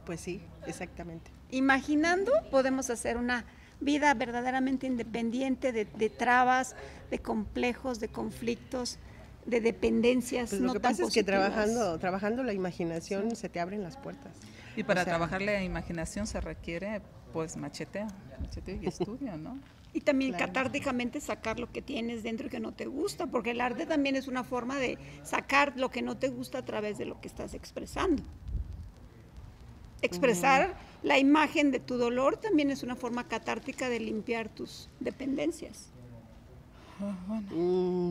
Pues sí, exactamente. Imaginando podemos hacer una vida verdaderamente independiente de trabas, de complejos, de conflictos, de dependencias. Pues lo que pasa es que trabajando la imaginación se te abren las puertas. Y para trabajar la imaginación se requiere pues macheteo y estudio, ¿no? Y también catárticamente sacar lo que tienes dentro y que no te gusta, porque el arte también es una forma de sacar lo que no te gusta a través de lo que estás expresando. Expresar la imagen de tu dolor también es una forma catártica de limpiar tus dependencias.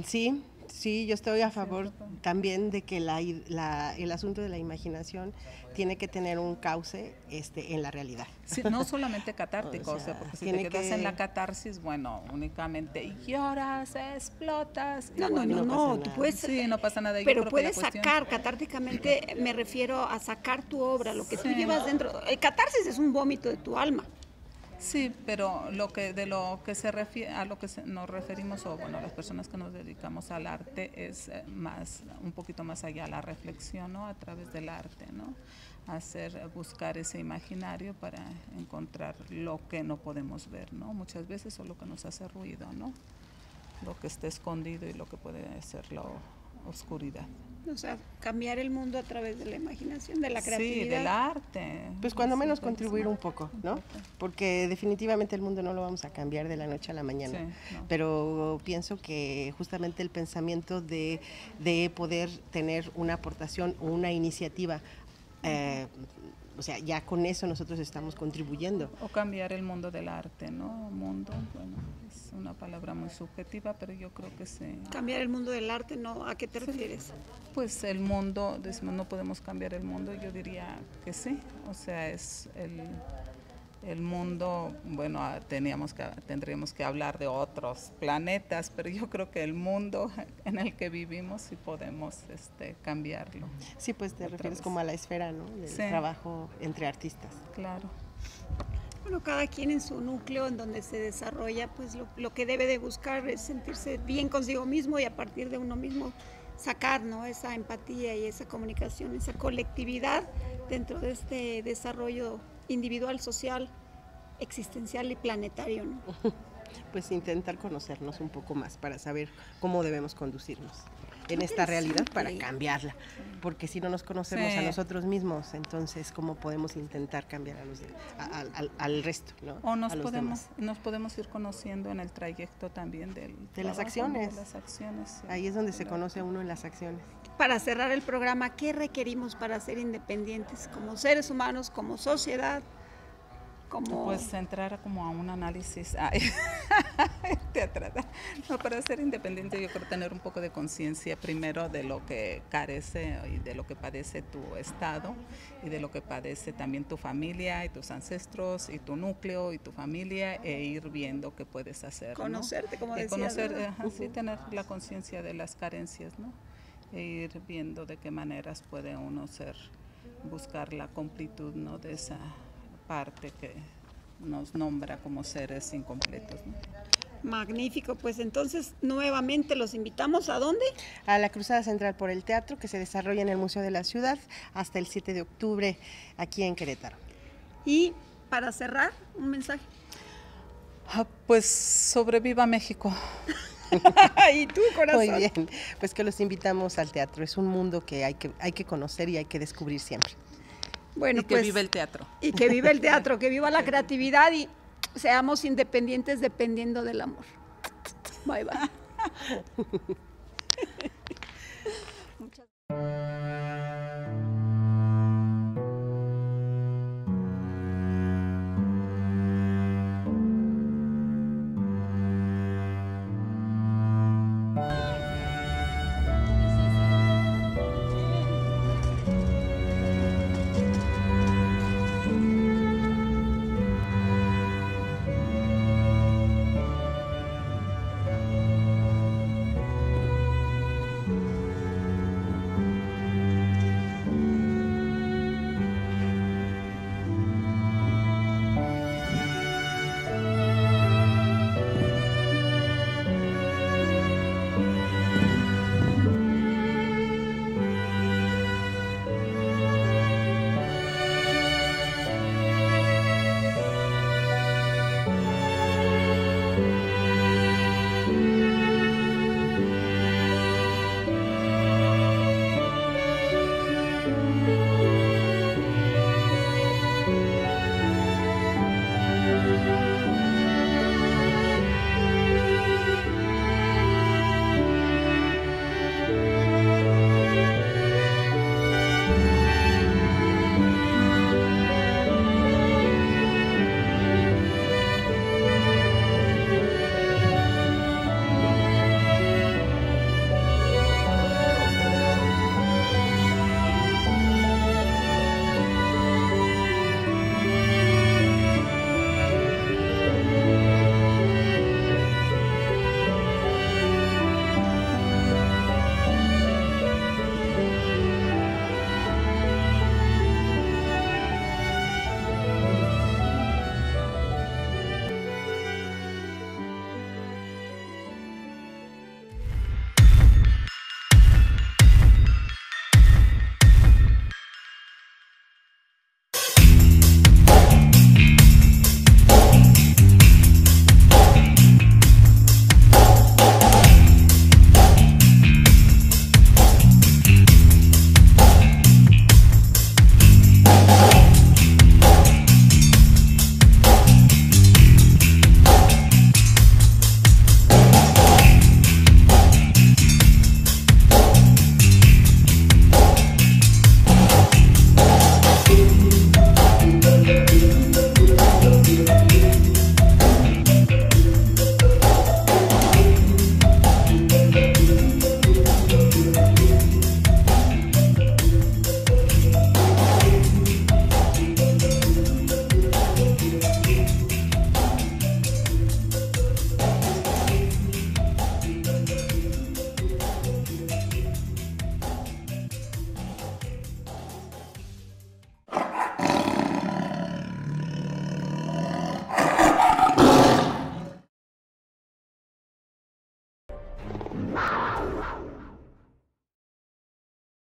Sí, sí, yo estoy a favor también de que el asunto de la imaginación tiene que tener un cauce en la realidad. Sí, no solamente catártico, o sea, porque si te quedas en la catarsis, bueno, únicamente lloras, explotas. No, tú puedes, sí, no pasa nada. Pero puedes sacar catárticamente, me refiero a sacar tu obra, lo que tú llevas dentro. El catarsis es un vómito de tu alma. Sí, pero a lo que nos referimos, o bueno, las personas que nos dedicamos al arte, es un poquito más allá, la reflexión, ¿no? A través del arte, ¿no? Buscar ese imaginario para encontrar lo que no podemos ver, ¿no? Muchas veces o lo que nos hace ruido, ¿no? Lo que está escondido y lo que puede ser la oscuridad. O sea, cambiar el mundo a través de la imaginación, de la creatividad. Sí, del arte. Pues cuando menos contribuir un poco, ¿no? Porque definitivamente el mundo no lo vamos a cambiar de la noche a la mañana. Sí, no. Pero pienso que justamente el pensamiento de poder tener una aportación o una iniciativa, o sea, ya con eso nosotros estamos contribuyendo. O cambiar el mundo del arte, ¿no? Mundo, bueno, es una palabra muy subjetiva, pero yo creo que sí. Cambiar el mundo del arte, ¿no? ¿A qué te refieres? Pues el mundo, decimos, no podemos cambiar el mundo, yo diría que sí. O sea, es el mundo, bueno, tendríamos que hablar de otros planetas, pero yo creo que el mundo en el que vivimos sí podemos cambiarlo. Sí, pues te refieres como a la esfera, ¿no? Del trabajo entre artistas. Claro. Bueno, cada quien en su núcleo en donde se desarrolla, pues lo que debe de buscar es sentirse bien consigo mismo y a partir de uno mismo sacar, ¿no? Esa empatía y esa comunicación, esa colectividad dentro de este desarrollo individual, social, existencial y planetario, ¿no? Pues intentar conocernos un poco más para saber cómo debemos conducirnos en esta realidad para cambiarla, porque si no nos conocemos a nosotros mismos, entonces cómo podemos intentar cambiar al resto, ¿no? O nos podemos ir conociendo en el trayecto también de las acciones. Sí. Ahí es donde se conoce a uno en las acciones. Para cerrar el programa, ¿qué requerimos para ser independientes como seres humanos, como sociedad? Pues entrar como a un análisis no, para ser independiente yo creo tener un poco de conciencia primero de lo que carece y de lo que padece tu estado y de lo que padece también tu familia y tus ancestros y tu núcleo y tu familia e ir viendo qué puedes hacer, conocerte, ¿no? Como decías, sí, tener la conciencia de las carencias, ¿no? E ir viendo de qué maneras puede uno buscar la completud, ¿no? De esa parte que nos nombra como seres incompletos, ¿no? Magnífico, pues entonces nuevamente los invitamos ¿a dónde? A la Cruzada Central por el Teatro, que se desarrolla en el Museo de la Ciudad hasta el 7 de octubre aquí en Querétaro. Y para cerrar, un mensaje. Pues sobreviva México. ¿Y tú, corazón? Muy bien, pues que los invitamos al teatro, es un mundo que hay que conocer y hay que descubrir siempre. Bueno, y que vive el teatro. Y que vive el teatro, que viva la creatividad y seamos independientes dependiendo del amor. Bye, bye.